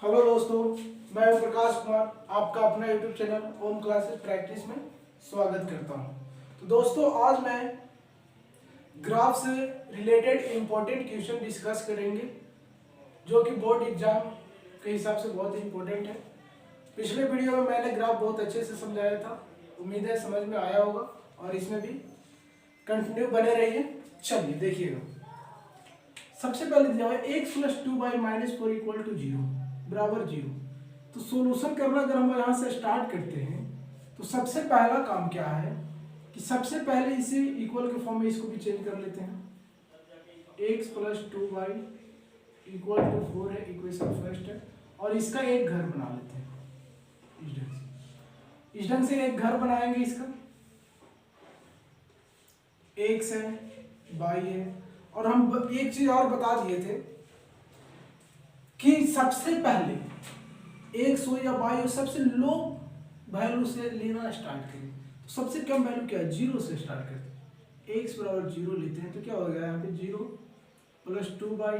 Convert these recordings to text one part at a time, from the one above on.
Hello दोस्तों, मैं ओम प्रकाश कुमार आपका अपना यूट्यूब चैनल ओम क्लासेस प्रैक्टिस में स्वागत करता हूं। तो दोस्तों, आज मैं ग्राफ से रिलेटेड इम्पोर्टेंट क्वेश्चन डिस्कस करेंगे जो कि बोर्ड एग्जाम के हिसाब से बहुत इम्पोर्टेंट है। पिछले वीडियो में मैंने ग्राफ बहुत अच्छे से समझाया था, उम्मीद है समझ में आया होगा और इसमें भी कंटिन्यू बने रहिए। चलिए देखिएगा, सबसे पहले दिया हुआ है x plus two y minus four equal to zero बराबर जीरो। तो सोल्यूशन करना अगर हम यहाँ से स्टार्ट करते हैं तो सबसे पहला काम क्या है कि सबसे पहले इसे इक्वल के फॉर्म में इसको भी चेंज कर लेते हैं। x plus two y equal to four है, इक्वेशन फर्स्ट है, और इसका एक घर बना लेते हैं इस ढंग से एक घर बनाएंगे। इसका x है, y है, और हम एक चीज और बता दिए थे कि सबसे पहले एक्स हो या वाई हो सबसे लो वैल्यू से लेना स्टार्ट करें। तो सबसे कम वैल्यू क्या है, जीरो से स्टार्ट करते हैं। एक्स बराबर जीरो लेते हैं तो क्या हो गया यहाँ पे zero plus two y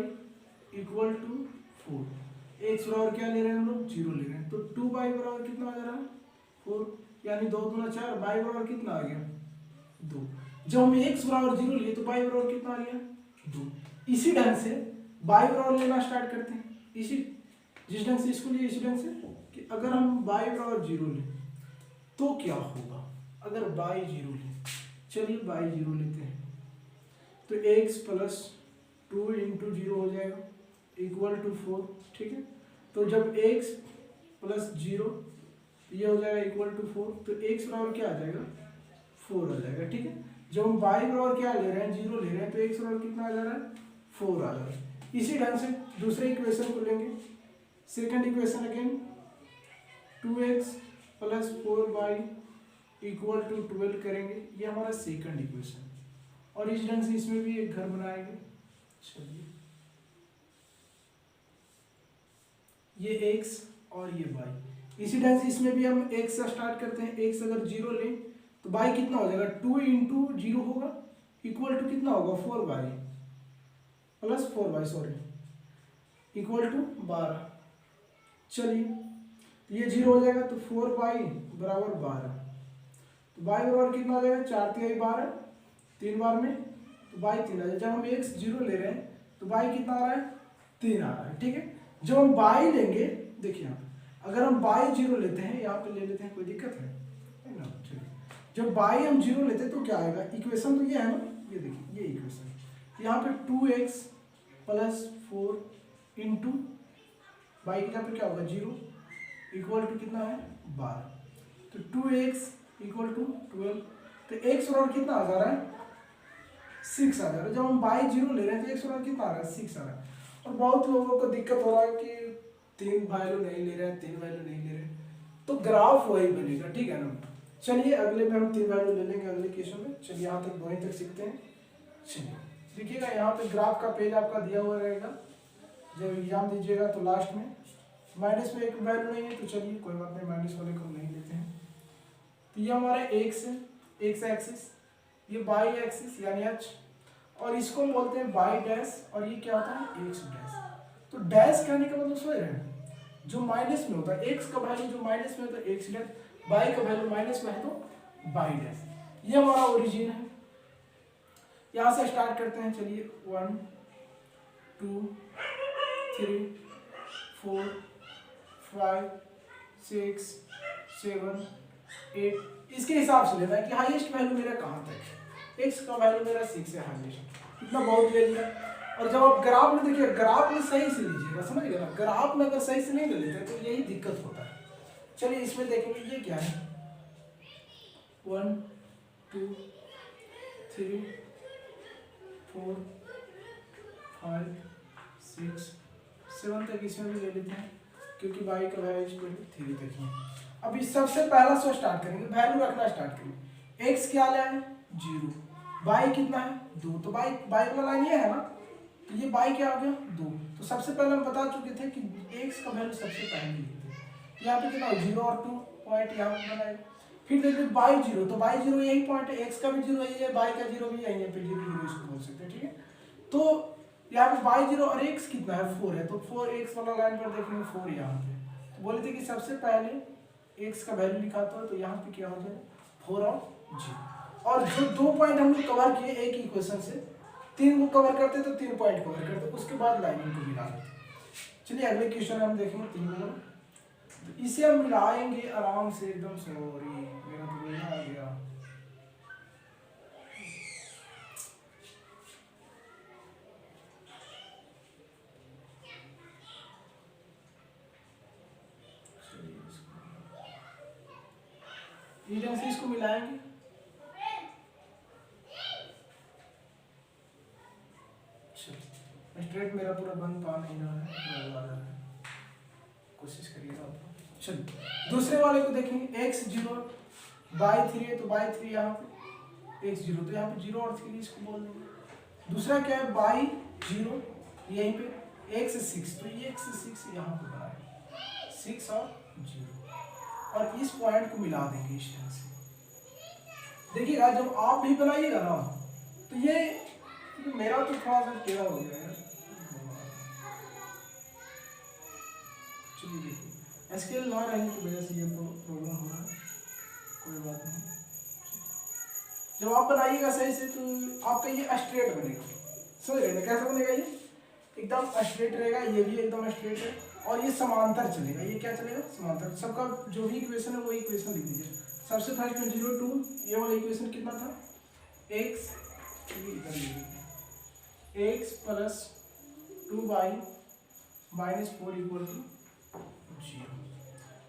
equal to four. X बराबर क्या ले रहे हैं हम लोग, जीरो ले रहे हैं, तो टू बाई बराबर कितना आ जा रहा है फोर, यानी दो दूना चार, बाई बराबर कितना आ गया दो। जब हम एक्स बराबर जीरो लिए तो बाई बराबर कितना आ गया दो। इसी ढंग से बाई बराबर लेना स्टार्ट करते हैं, इसी जिस ढंग से इसको लिए इसी ढंग से कि अगर हम बाई बराबर जीरो लें तो क्या होगा अगर बाई जीरो लें। चलिए बाई जीरो लेते हैं तो x plus two into zero हो जाएगा इक्वल टू फोर, ठीक है। तो जब एक्स प्लस जीरो ये हो जाएगा इक्वल टू फोर, तो एक्स बराबर क्या आ जाएगा फोर आ जाएगा, ठीक है। जब हम बाई बराबर क्या ले रहे हैं, जीरो ले रहे हैं, तो एक्स बराबर कितना आ जा रहा है फोर आ जा रहा है। इसी ढंग से दूसरे इक्वेशन को लेंगे, second equation again two x plus four y equal to twelve करेंगे, ये हमारा सेकंड इक्वेशन, और इस ढंग से इसमें भी एक घर बनाएंगे। चलिए ये x और ये y, इसी ढंग से इसमें भी हम x से स्टार्ट करते हैं। x अगर जीरो लें तो y कितना हो जाएगा, टू इंटू जीरो होगा इक्वल टू कितना होगा four y plus four y sorry equal to 12। चलिए ये जीरो हो जाएगा तो फोर बाई बराबर 12, तो बाई बराबर कितना हो जाएगा चार तिहाई 12, तीन बार में तो बाई तीन आ जाएगा। जब हम एक्स जीरो ले रहे हैं तो बाई कितना आ रहा है तीन आ रहा है, ठीक है। जब हम बाई लेंगे, देखिए यहाँ पे अगर हम बाई जीरो लेते हैं, यहाँ पे ले लेते हैं, कोई दिक्कत है ना। चलिए जब बाई हम जीरो लेते हैं तो क्या आएगा, इक्वेशन तो ये है ना, ये देखिए ये इक्वेशन, यहाँ पे two x plus four into y के यहाँ पे क्या होगा जीरो इक्वल टू कितना है 12, तो टू एक्स इक्वल टू 12, तो एक्स बराबर कितना आ जा रहा है 6 आ जा रहा है। जब हम बाई जीरो ले रहे हैं तो एक्स बराबर कितना आ रहा है 6 आ रहा है। और बहुत लोगों को दिक्कत हो रहा है कि तीन वैल्यू नहीं ले रहे हैं, तीन वैल्यू नहीं ले रहे हैं, तो ग्राफ वही बनेगा, ठीक है ना। चलिए अगले में हम तीन वैल्यू ले लेंगे अगले क्वेश्चन में। चलिए यहाँ तक वहीं तक सीखते हैं। चलिए देखिएगा यहाँ पे ग्राफ का पेज आपका दिया हुआ रहेगा, जब एग्जाम दीजिएगा तो लास्ट में माइनस में एक वैल्यू नहीं है तो चलिए कोई बात नहीं, माइनस वाले को नहीं लेते हैं। तो ये हमारा एक्स है, एक्स एक्सिस, ये वाई एक्सिस यानी एच, और इसको हम बोलते हैं वाई डैश, और ये क्या होता है एक्स डैश। तो डैश कहने का मतलब समझ रहे हैं, जो माइनस में होता है एक्स का वैल्यू जो माइनस में होता है एक्स डैश, वाई का वैल्यू माइनस में है तो वाई डैश। ये हमारा ओरिजिन है, यहाँ से स्टार्ट करते हैं। चलिए 1 2 3 4 5 6 7 8, इसके हिसाब से लेना है कि हाईएस्ट वैल्यू मेरा कहाँ तक है। एक्स का वैल्यू मेरा 6 है हाईएस्ट, इतना बहुत ले लिया। और जब आप ग्राफ में देखिए, ग्राफ में सही से लीजिएगा, समझ गए ना। ग्राफ में अगर सही से नहीं ले लेते तो यही दिक्कत होता है। चलिए इसमें देखेंगे ये क्या है, 1 2 3 4 5 6 7 तक इसमें भी ले लेते हैं, क्योंकि y का वैल्यू 3 तक ही। अब इस सबसे पहला से स्टार्ट करेंगे, वैल्यू रखना स्टार्ट करेंगे। x क्या है जीरो, y कितना है 2, तो y वाला लाइन ये है ना, तो ये y क्या आ गया 2। तो सबसे पहले हम बता चुके थे कि x का वैल्यू सबसे पहले लेते हैं, यहाँ पे कितना 0 और 2 पॉइंट यहाँ पे बनाए। फिर देखिए y जीरो, तो y यही पॉइंट है, x का भी जीरो यही है, y का जीरो भी यही है, फिर जीरो जीरो इसको बोल सकते हैं, ठीक है। तो यहाँ पे बाई जीरो और एक्स कितना है 4 है, तो 4x वाला लाइन पर देखेंगे 4 यहाँ पे। तो बोले थे कि सबसे पहले x का वैल्यू लिखा था, तो यहाँ पे क्या हो जाए 4 और g। और जो 2 पॉइंट हम लोग कवर किए एक इक्वेशन से, 3 को कवर करते तो 3 पॉइंट कवर करते, उसके बाद लाइनिंग को मिला देते। चलिए अगले क्वेश्चन हम देखेंगे 3 नंबर, तो इसे हम मिलाएंगे आराम से एकदम। सॉरी मेरा तो ये आ गया। से इसको मिलाएंगे, स्ट्रेट मेरा पूरा बन पा नहीं रहा है, कोशिश करिएगा। चलिए दूसरे वाले को देखेंगे, x 0 बाई 3 है, तो बाई 3 यहाँ पे x 0, तो यहाँ पे 0 और 3 इसको बोल देंगे। दूसरा क्या है बाई 0, यहीं पे x 6, तो ये x 6 यहाँ पे बनाएंगे 6 और 0, और इस पॉइंट को मिला देंगे इस तरह से। देखिएगा जब आप भी बनाइएगा ना, तो ये मेरा तो थोड़ा सा टेढ़ा हो गया है। चलिए देखिए स्केल ना रहने की वजह से ये प्रॉब्लम हो रहा है, कोई बात नहीं। जब आप बनाइएगा सही से तो आपका ये स्ट्रेट बनेगा, समझ रहे हैं कैसा बनेगा, ये एकदम स्ट्रेट रहेगा, ये भी एकदम स्ट्रेट है, और ये समांतर चलेगा। ये क्या चलेगा समांतर। सबका जो भी इक्वेशन है वो इक्वेशन लिख दीजिए। सबसे फर्स्ट में 0 2, ये वाला इक्वेशन कितना था x x plus 2 y minus 4 equal to 0,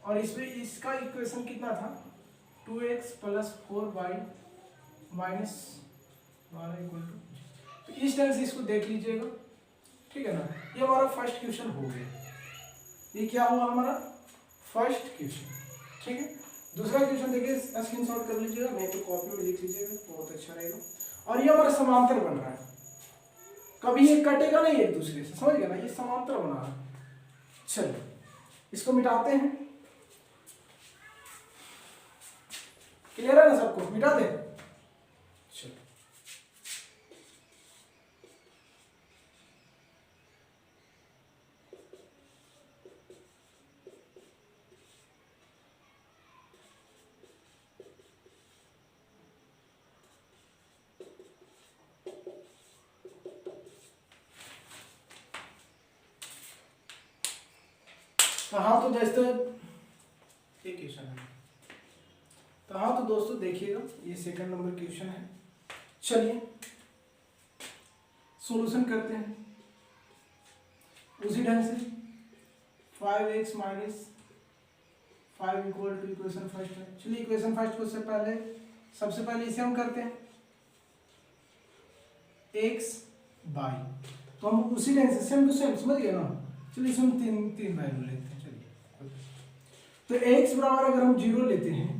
और इसमें इसका इक्वेशन कितना था 2x plus 4 y minus 12 equal to. तो इस तरह से इसको देख लीजिएगा, ठीक है ना। ये हमारा फर्स्ट क्वेश्चन हो गया, ये क्या हुआ हमारा फर्स्ट क्वेश्चन, ठीक है। दूसरा क्वेश्चन देखिए, स्क्रीनशॉट कर लीजिएगा, नहीं तो कॉपी में लिख लीजिएगा, बहुत अच्छा रहेगा। और ये हमारा समांतर बन रहा है, कभी ये कटेगा नहीं एक दूसरे से, समझ गया ना, ये समांतर बना रहा है। चलिए इसको मिटाते हैं, क्लियर है ना सबको, मिटा दे। चलो हाँ तो दोस्तों एक क्वेश्चन है, तो हाँ तो दोस्तों देखिएगा ये सेकंड नंबर क्वेश्चन है। चलिए सॉल्यूशन करते हैं उसी ढंग से। 5x minus 5 equal to equation first है। चलिए इक्वेशन फर्स्ट को सबसे पहले इसे हम करते हैं x बाई, तो हम उसी ढंग से सेम टू सेम, समझ गए ना। चलिए इसमें तीन वैल्यू लेते हैं। चलिए तो x बराबर अगर हम 0 लेते हैं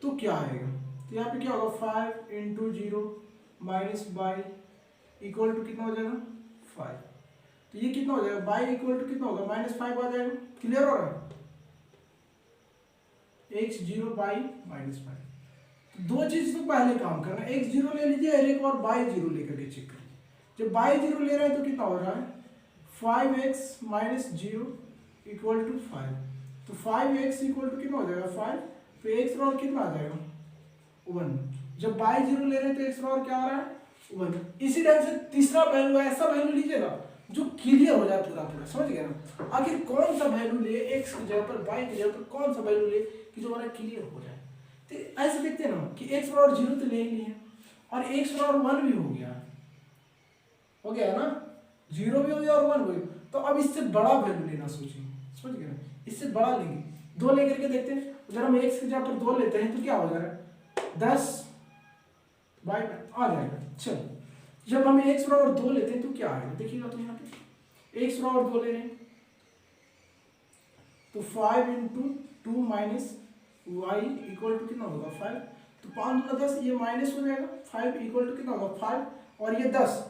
तो क्या आएगा, तो यहाँ पे क्या होगा 5 into 0 minus y equal to कितना हो जाएगा 5, तो ये कितना हो जाएगा बाई इक्वल टू कितना होगा -5 आ जाएगा। क्लियर हो रहा है, x 0 बाई -5। तो दो चीज तो पहले काम करना, x 0 ले लीजिए और एक और बाई 0 लेकर के चेक करिए। जब बाई 0 ले रहे हैं तो कितना हो रहा है 5x माइनस 0 इक्वल टू 5, तो 5x इक्वल टू कितना हो जाएगा 5, तो x और कितना आ जाएगा 1। जब बाई 0 ले रहे हैं तो x और क्या आ रहा है 1। इसी ढंग से तीसरा वैल्यू, ऐसा वैल्यू लीजिए ना जो क्लियर हो जाए पूरा पूरा, समझ गए ना। आखिर कौन सा वैल्यू ले, x की जगह पर बाई की जगह पर कौन सा वैल्यू ले कि जो हमारा क्लियर हो जाए। तो ऐसे देखते हैं ना कि x और 0 तो ले ही लिए और x और 1 भी हो गया ना, 0 भी हो गया और 1 हो गया। तो अब इससे बड़ा वैल्यू लेना सोचिए, समझ गए ना, इससे बड़ा लेंगे। 2 लेकर के देखते हैं, अगर हम x की जगह पर 2 लेते हैं तो क्या हो जाएगा 10 बाई आ जाएगा। चलो जब हम x बराबर 2 लेते हैं तो क्या आएगा देखिएगा, तो यहाँ पे x बराबर 2 ले रहे हैं तो 5 into 2 minus y equal to कितना होगा 5, तो 5 दूना 10, ये माइनस हो जाएगा 5 इक्वल टू कितना होगा 5, और ये 10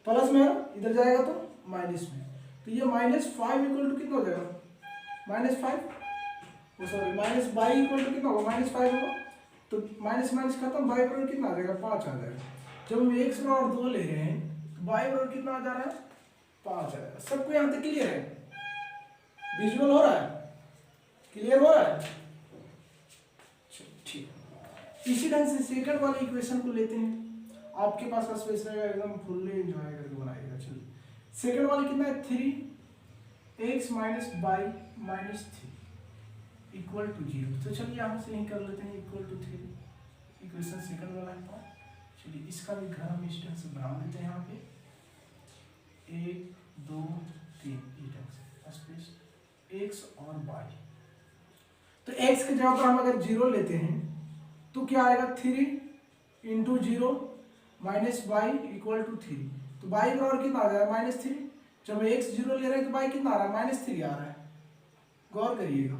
प्लस में इधर जाएगा तो माइनस में, तो ये -5 इक्वल टू कितना हो जाएगा -5, sorry minus y equal to कितना होगा -5 होगा, तो माइनस माइनस खत्म, बाई पर कितना आ जाएगा 5 आ जाएगा। जब हम x बराबर 2 ले रहे हैं तो बाई बराबर कितना आ जा रहा है 5 आ जाएगा। सबको यहाँ तक क्लियर है? विजुअल हो रहा है? क्लियर हो रहा है? ठीक। इसी ढंग से सेकंड वाले इक्वेशन को लेते हैं। आपके पास स्पेस रहेगा, एकदम फुल्ली एंजॉय करके बनाएगा। चलिए सेकंड वाले कितना है 3x minus y minus 3 equal to 0। तो चलिए यहाँ से यही कर लेते हैं इक्वल टू 3। इक्वेशन सेकंड वाला है। चलिए इसका भी घर हम इस ढंग से बना लेते हैं। यहाँ पे 1 2 3 इस ढंग से स्पेस x और y। तो x की जगह पर हम अगर 0 लेते हैं तो क्या आएगा 3 into 0 minus y equal to 3। तो y बराबर कितना आ जाएगा -3। जब हम x 0 ले रहे हैं तो y कितना आ रहा है -3 आ रहा है। गौर करिएगा।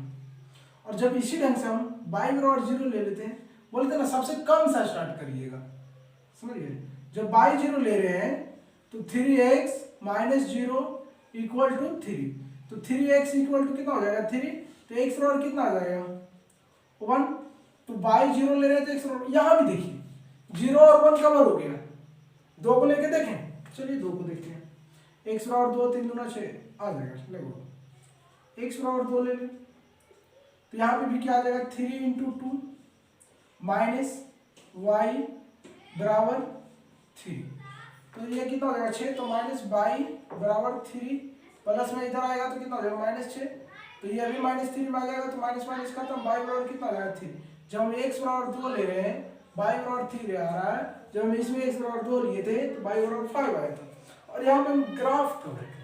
और जब इसी ढंग से हम y बराबर 0 ले लेते हैं, बोलते हैं ना सबसे कम सा स्टार्ट करिएगा, समझिए। जब y 0 ले रहे हैं तो 3x माइनस 0 इक्वल टू 3। तो 3x इक्वल टू कितना हो जाएगा 3। तो x बराबर कितना आ जाएगा 1। तो y 0 ले रहे हैं तो x बराबर, यहाँ भी देखिए 0 और 1 कवर हो गया। 2 को लेके देखें, चलिए 2 को देखते हैं। x बराबर 2 3 दूना 6 आ जाएगा। देखो x बराबर 2 ले लें तो यहाँ पे भी क्या आ जाएगा 3 इंटू 2 माइनस वाई बराबर 3। तो ये कितना हो जाएगा 6। तो माइनस वाई बराबर 3 प्लस में इधर आएगा तो कितना हो जाएगा -6। तो ये अभी -3 में आ जाएगा तो माइनस माइनस खत्म। वाई बराबर कितना आ जाएगा 3। जब हम x बराबर 2 ले रहे हैं वाई बराबर 3 आ रहा है। जब हम इसमें x बराबर 2 लिए थे तो वाई बराबर 5 आया था। और यहाँ पे हम ग्राफ कवर करें।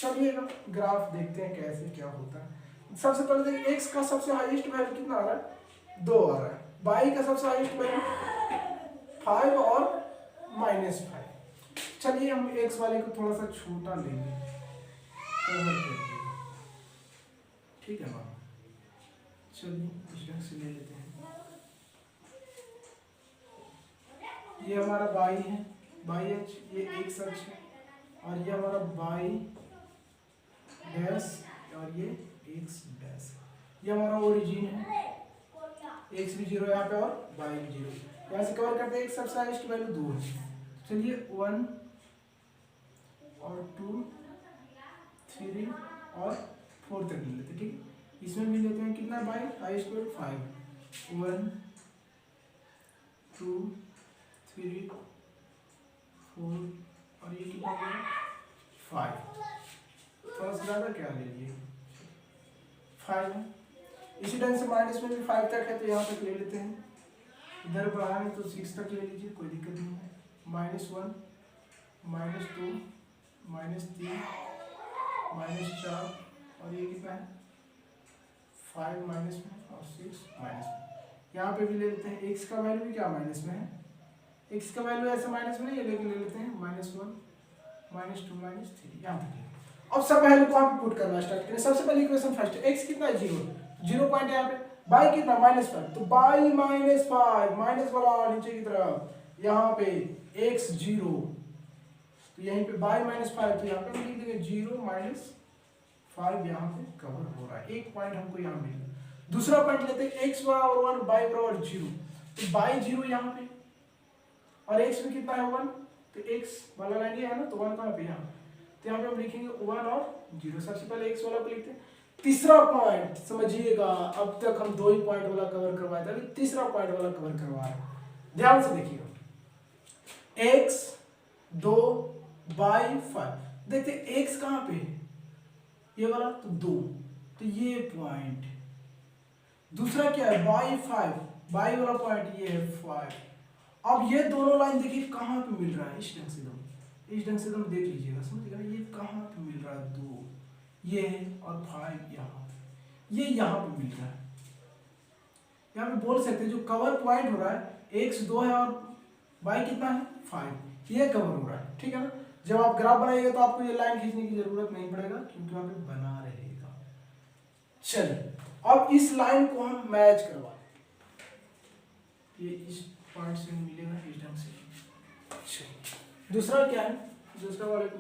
चलिए ग्राफ देखते हैं कैसे क्या होता है। सबसे पहले देखिए x का सबसे हाईएस्ट वैल्यू कितना आ रहा है 2 आ रहा है। y का सबसे हाईएस्ट वैल्यू 5 और -5। चलिए हम x वाले को थोड़ा सा छोटा लेंगे, ठीक है मैम। चलिए इस ढंग से ले लेते हैं। ये हमारा y है, y अक्ष, ये x अक्ष है, और ये हमारा y डैश और ये x डैश। ये हमारा ओरिजिन है। x भी 0 यहाँ पे और y भी 0। यहाँ से कवर करते हैं। x सबसे हाईएस्ट वैल्यू 2 है। चलिए 1 और 2 3 और 4 तक ले लेते हैं, ठीक। इसमें भी लेते हैं कितना y हाईएस्ट वैल्यू 5 1 2 3 4 और ये कितना हो गया 5। थोड़ा सा ज़्यादा क्या ले लिए 5। इसी ढंग से माइनस में भी 5 तक है तो यहाँ तक ले लेते हैं। इधर बढ़ाएं तो 6 तक ले लीजिए, कोई दिक्कत नहीं है। -1 -2 -3 -4 और ये कितना है 5 माइनस में और 6 माइनस में। यहाँ पे भी ले लेते हैं। x का वैल्यू भी क्या माइनस में है। x का वैल्यू ऐसे माइनस में नहीं है, लेकिन ले लेते हैं -1 -2 -3 यहाँ तक। अब सब वैल्यू को हम पुट करना स्टार्ट करें। सबसे पहले इक्वेशन फर्स्ट है। x कितना है 0 पॉइंट यहाँ पे। y कितना -5। तो y -5 माइनस वाला नीचे की तरफ यहाँ पे x 0। तो यहीं पे y -5 तो यहाँ पे हम लिख देंगे 0 -5 यहाँ पे कवर हो रहा है। एक पॉइंट हमको यहाँ मिल गया। दूसरा पॉइंट लेते हैं x बराबर 1 y बराबर 0। तो y 0 यहाँ पे और x में कितना है 1। तो x वाला लाइन ये है ना, तो 1 कहाँ पे यहाँ। तो यहाँ पे हम लिखेंगे 1 और 0। सबसे पहले x वाला को लिखते हैं। तीसरा पॉइंट समझिएगा, अब तक हम 2 ही पॉइंट वाला कवर करवाए थे, अभी तीसरा पॉइंट वाला कवर करवा रहे हैं। ध्यान से देखिएगा x 2 y 5। देखते x कहाँ पे ये वाला तो 2, तो ये पॉइंट। दूसरा क्या है y 5, y वाला पॉइंट ये है 5। अब ये दोनों लाइन देखिए कहाँ पे मिल रहा है। इस ढंग से तुम देख लीजिएगा, समझिएगा ये कहाँ पे मिल रहा है 2 ये है और 5 यहाँ, ये यहाँ पे मिल रहा है। यहाँ पे बोल सकते हैं जो कवर पॉइंट हो रहा है x 2 है और y कितना है 5, ये कवर हो रहा है, ठीक है ना। जब आप ग्राफ बनाइएगा तो आपको ये लाइन खींचने की जरूरत नहीं पड़ेगा क्योंकि वहां पे बना रहेगा। चलिए अब इस लाइन को हम मैच करवा देते हैं। ये इस पॉइंट से मिलेगा इस ढंग से। दूसरा क्या है, दूसरा वाले को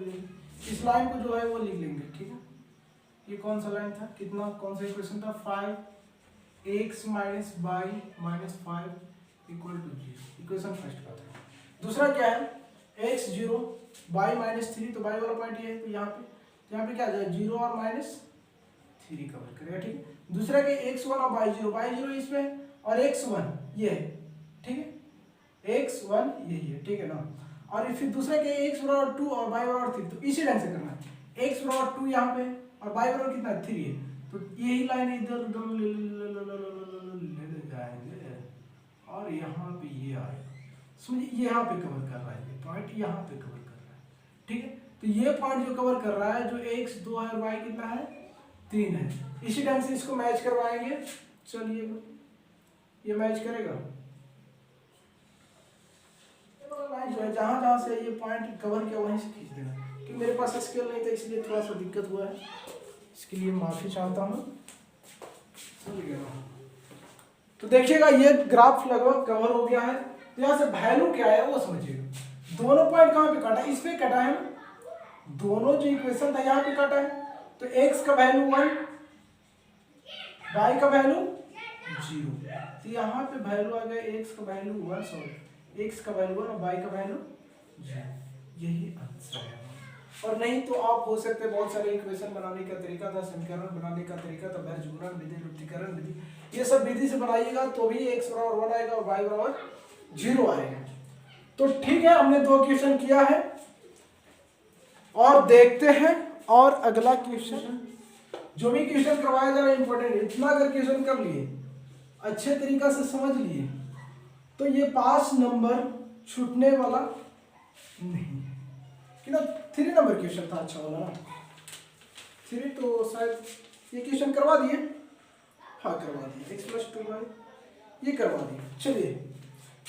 इस लाइन को जो है वो लिख लेंगे, ठीक है। ये कौन सा लाइन था, कितना कौन सा इक्वेशन था 5x - y - 5 = 0। इक्वेशन फर्स्ट का था। दूसरा क्या है x zero by minus three, तो बाई वाला पॉइंट ये है, तो यहाँ पे क्या आ जाएगा, जीरो और माइनस थ्री कवर करेगा, ठीक है। दूसरा के एक्स वन और बाई जीरो इसमें और एक्स वन ये है, ठीक है, एक्स वन यही है, ठीक है ना। और फिर दूसरा के एक्स बराबर टू और बाई बराबर थ्री, तो इसी ढंग से करना है, एक्स बराबर टू यहाँ पे और बाई बराबर कितना थ्री है, तो यही लाइन इधर उधर ले जाएंगे और यहाँ पे ये आएगा, समझिए यहाँ पे कवर कर रहा है, ये पॉइंट यहाँ पे कवर कर रहा है, ठीक है। तो ये पॉइंट जो कवर कर रहा है, जो एक्स दो है और वाई कितना है तीन है, इसी ढंग से इसको मैच करवाएंगे। चलिए ये मैच करेगा, जो है जहां जहां से ये पॉइंट कवर किया वहीं से खींच देना, क्योंकि मेरे पास स्केल नहीं था इसलिए थोड़ा सा दिक्कत हुआ है, इसके लिए माफी चाहता हूँ। तो देखिएगा ये ग्राफ लगभग कवर हो गया है, तो यहाँ से वैल्यू क्या है वो समझिएगा। दोनों पॉइंट कहाँ पे काटा, इस पे काटा है, दोनों जो इक्वेशन था यहाँ पे काटा है, तो x का वैल्यू 1, y का वैल्यू 0, तो यहाँ पे वैल्यू आ गया x का वैल्यू 1, सॉरी x का वैल्यू 1 और y का वैल्यू 0, यही आंसर है। और नहीं तो आप हो सकते बहुत सारे इक्वेशन बनाने का तरीका था, समीकरण बनाने का तरीका था, बीजगणित विधि, लुप्तीकरण विधि, ये सब विधि से बनाइएगा तो भी x बराबर 1 आएगा और y बराबर 0 आएगा। तो ठीक है, हमने 2 क्वेश्चन किया है और देखते हैं और अगला क्वेश्चन। जो भी क्वेश्चन करवाया जा रहा है इंपॉर्टेंट है, इतना अगर क्वेश्चन कर लिए, अच्छे तरीका से समझ लिए, तो ये 5 नंबर छूटने वाला नहीं है कि ना। 3 नंबर क्वेश्चन था अच्छा वाला ना, 3 तो शायद ये क्वेश्चन करवा दिए, हाँ करवा दिए, x + 2y ये करवा दिए। चलिए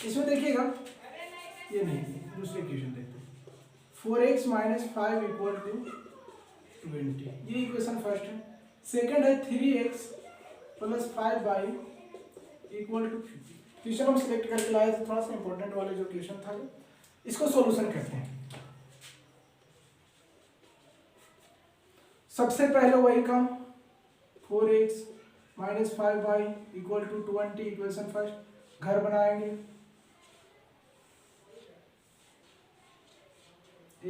इसमें देखिएगा, ये नहीं, दूसरे क्वेश्चन देखते हैं। 4x - 5 = 20, ये इक्वेशन फर्स्ट है। सेकंड है 3x + 5y = 50। क्वेश्चन हम सिलेक्ट करके लाए थे, थोड़ा सा इंपॉर्टेंट वाले जो क्वेश्चन था, इसको सॉल्यूशन करते हैं। सबसे पहले वही काम, 4x - 5y = 20, इक्वेशन फर्स्ट, घर बनाएंगे,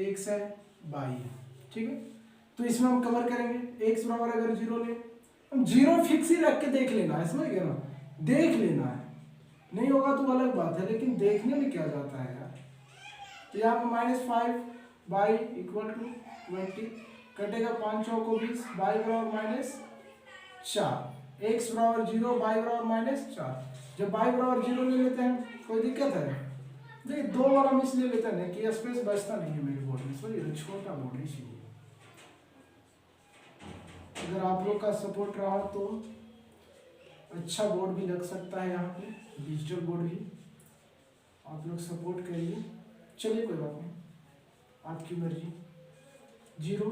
x है y है, ठीक है। तो इसमें हम कवर करेंगे, x बराबर अगर 0 ले, हम 0 फिक्स ही रख के देख लेना है, समझ गए ना, देख लेना है, नहीं होगा तो अलग बात है, लेकिन देखने में क्या जाता है यार। तो यहाँ पे -5y = 20 कटेगा, 5 चौको 20, y बराबर -4, x बराबर 0, y बराबर -4। जब y बराबर 0 ले लेते हैं, कोई दिक्कत है? देखिए 2 वाला मिस ले लेते हैं कि स्पेस बचता नहीं है मेरे बोर्ड में, समझिए, छोटा बोर्ड है इसीलिए। अगर आप लोग का सपोर्ट रहा तो अच्छा बोर्ड भी लग सकता है, यहाँ पे डिजिटल बोर्ड भी, आप लोग सपोर्ट करिए। चलिए कोई बात नहीं, आपकी मर्जी। 0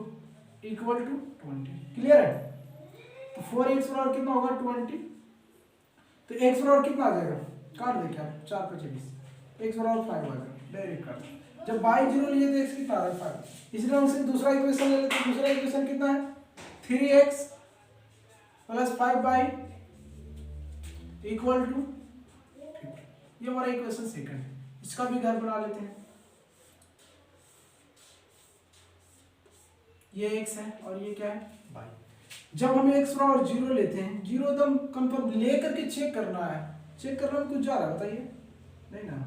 = 20, क्लियर है। तो 4x बराबर कितना होगा 20, तो x बराबर कितना आ जाएगा, काट दे क्या, 4 × 25, x बराबर 5 आ जाएगा, डायरेक्ट काट। जब y 0 लिए तो x कितना आ रहा है 5। इसी तरह से दूसरा इक्वेशन ले लेते हैं, दूसरा इक्वेशन कितना है 3x + 5y = 50, ये हमारा इक्वेशन सेकंड है, इसका भी घर बना लेते हैं। ये x है और ये क्या है y। जब हम x बराबर 0 लेते हैं, 0 एकदम कंफर्म लेकर के चेक करना है, चेक करने में कुछ जा रहा है बताइए, नहीं ना।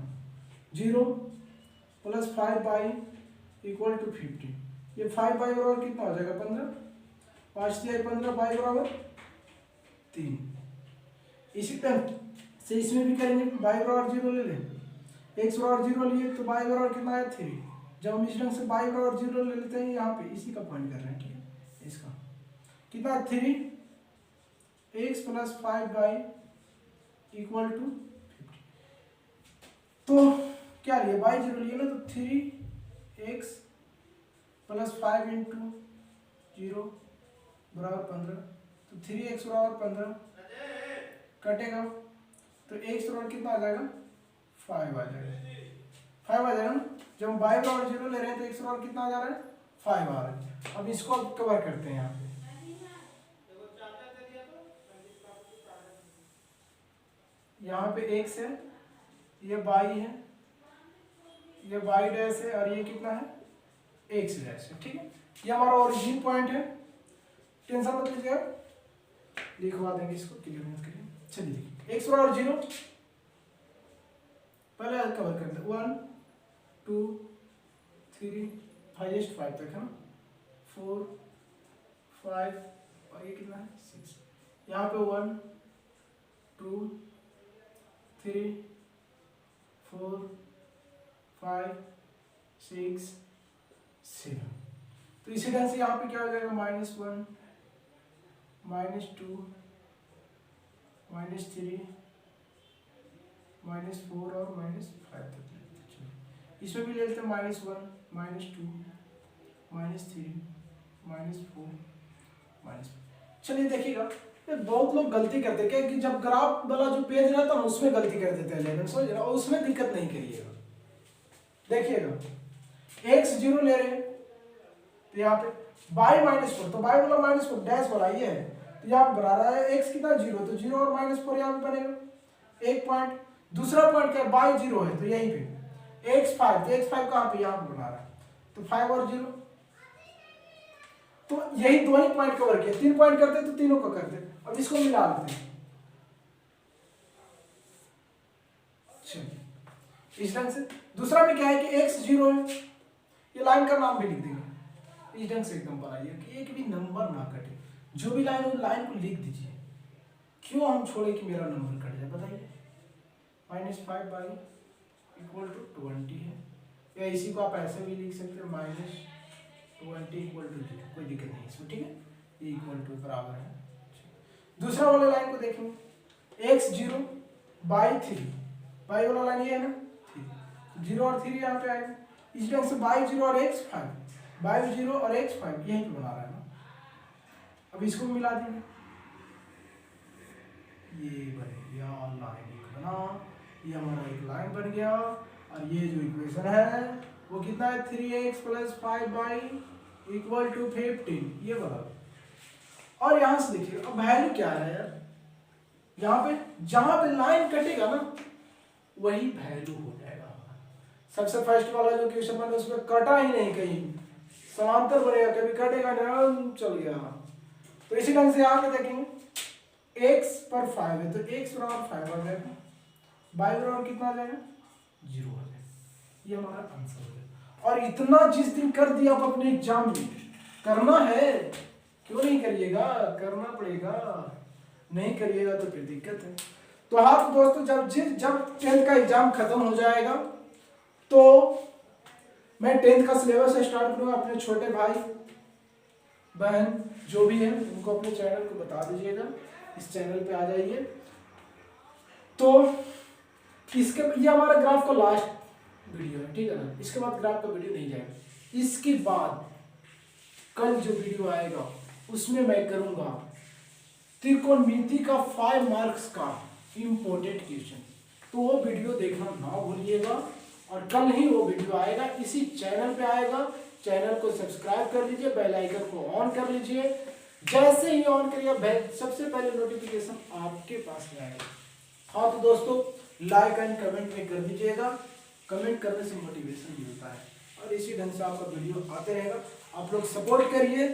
0 + 5y = 50, ये 5y बराबर कितना हो जाएगा 15, 5 × 15, y बराबर 3। इसी तरह से इसमें भी करेंगे, y बराबर 0 ले लें, x बराबर 0 लिए तो y बराबर कितना है 3। जब हम इस ढंग से y बराबर 0 ले लेते हैं, यहाँ पे इसी का पॉइंट कर रहे हैं, ठीक है, इसका कितना 3x + 5y = 50। तो क्या लिए y 0 लिए ना, तो 3x + 5 × 0 बराबर 15, तो 3x बराबर 15 कटेगा, तो x बराबर कितना आ जाएगा 5 आ जाएगा, 5 आ जाएगा ना। जब हम y बराबर 0 ले रहे हैं तो x बराबर कितना आ जा रहा है 5 आ रहा है। अब इसको अब कवर करते हैं, यहाँ पे यहाँ पे x है, ये y है, ये y डैश है और ये कितना है x डैश है, ठीक है। ये हमारा ओरिजिन पॉइंट है, टेंशन मत लीजिए, लिखवा देंगे इसको, क्लियर मत करिए। चलिए देखिए x बराबर 0, पहले कवर करते हैं 1 2 3 हाईएस्ट 5 तक है ना, 4 5 और ये कितना है 6, यहाँ पे 1 2 3 4 5 6 7। तो इसी ढंग से यहाँ पे क्या हो जाएगा -1 -2 -3 -4 और -5 तक। इसमें भी ले लेते हैं -1 -2 -3 -4 -5। चलिए देखिएगा, ये बहुत लोग गलती करते हैं क्या कि जब ग्राफ वाला जो पेज रहता है उसमें गलती कर देते हैं, लेकिन समझ रहे हो, उसमें दिक्कत नहीं करिएगा। देखिएगा x 0 ले रहे हैं तो यहाँ पे y -4, तो y वाला -4 डैश वाला ये है, तो यहाँ बना रहा है x कितना 0, तो 0 और -4 यहाँ पे बनेगा एक पॉइंट। दूसरा पॉइंट क्या है y 0 है, तो यहीं पे x 5, तो x 5 कहाँ पे यहाँ पे बना रहा है, तो 5 और 0, तो यही दो ही पॉइंट कवर किया, 3 पॉइंट करते तो तीनों का करते। अब इसको मिला लेते हैं, चलिए इस ढंग से। दूसरा में क्या है कि x 0 है, ये लाइन का नाम भी लिख देंगे इस ढंग से, एकदम बनाइए कि एक भी नंबर ना कटे, जो भी लाइन हो लाइन को लिख दीजिए, क्यों हम छोड़े कि मेरा नंबर कट जाए, बताइए। -5 बाई इक्वल टू 20 है, या इसी को आप ऐसे भी लिख सकते हैं -20 इक्वल टू 0, कोई दिक्कत नहीं इसमें, ठीक है, ये इक्वल टू बराबर है। दूसरा वाले लाइन को देखेंगे x 0 बाई 3, बाई वाला लाइन ये है ना, 0 और 3 यहाँ पे आएगा, इस ढंग से बाई 0 और x 5, बाई 0 और x 5 यहीं पे बना रहा है ना। अब इसको मिला देंगे, ये बन गया लाइन एक बना, ये हमारा एक लाइन बन गया, और ये जो इक्वेशन है वो कितना है 3x + 5 बाई इक्वल टू 15, ये बना। और यहां से देखिए अब वैल्यू क्या है यार, यहाँ पे जहां पे लाइन कटेगा ना वही वैल्यू हो जाएगा। सबसे फर्स्ट वाला जो क्वेश्चन बना उसमें कटा ही नहीं, कहीं समांतर बनेगा, कभी कटेगा नहीं, चल गया। तो इसी ढंग से यहाँ पे देखेंगे x पर 5 है, तो x बराबर 5 आ जाएगा, y बराबर कितना आ जाएगा 0 आ जाएगा, ये हमारा आंसर हो जाएगा। और इतना जिस दिन कर दिया आप अपने एग्जाम में, करना है, क्यों नहीं करिएगा, करना पड़ेगा, नहीं करिएगा तो फिर दिक्कत है। तो हाँ तो दोस्तों, जब 10th का एग्जाम खत्म हो जाएगा तो मैं 10th का सिलेबस स्टार्ट करूंगा। अपने छोटे भाई बहन जो भी है उनको अपने चैनल को बता दीजिएगा, इस चैनल पे आ जाइए। तो इसके ये हमारा ग्राफ का लास्ट वीडियो है, ठीक है ना, इसके बाद ग्राफ का वीडियो नहीं जाएगा। इसके बाद कल जो वीडियो आएगा उसमें मैं करूंगा त्रिकोणमिति का 5 मार्क्स का इम्पोर्टेंट क्वेश्चन, तो वो वीडियो देखना ना भूलिएगा। और कल ही वो वीडियो आएगा, इसी चैनल पे आएगा, चैनल को सब्सक्राइब कर लीजिए, बेल आइकन को ऑन कर लीजिए। जैसे ही ऑन करिएगा सबसे पहले नोटिफिकेशन आपके पास में आएगा। हाँ तो दोस्तों, लाइक एंड कमेंट में कर दीजिएगा, कमेंट करने से मोटिवेशन मिलता है, और इसी ढंग से आपका वीडियो आते रहेगा। आप लोग सपोर्ट करिए।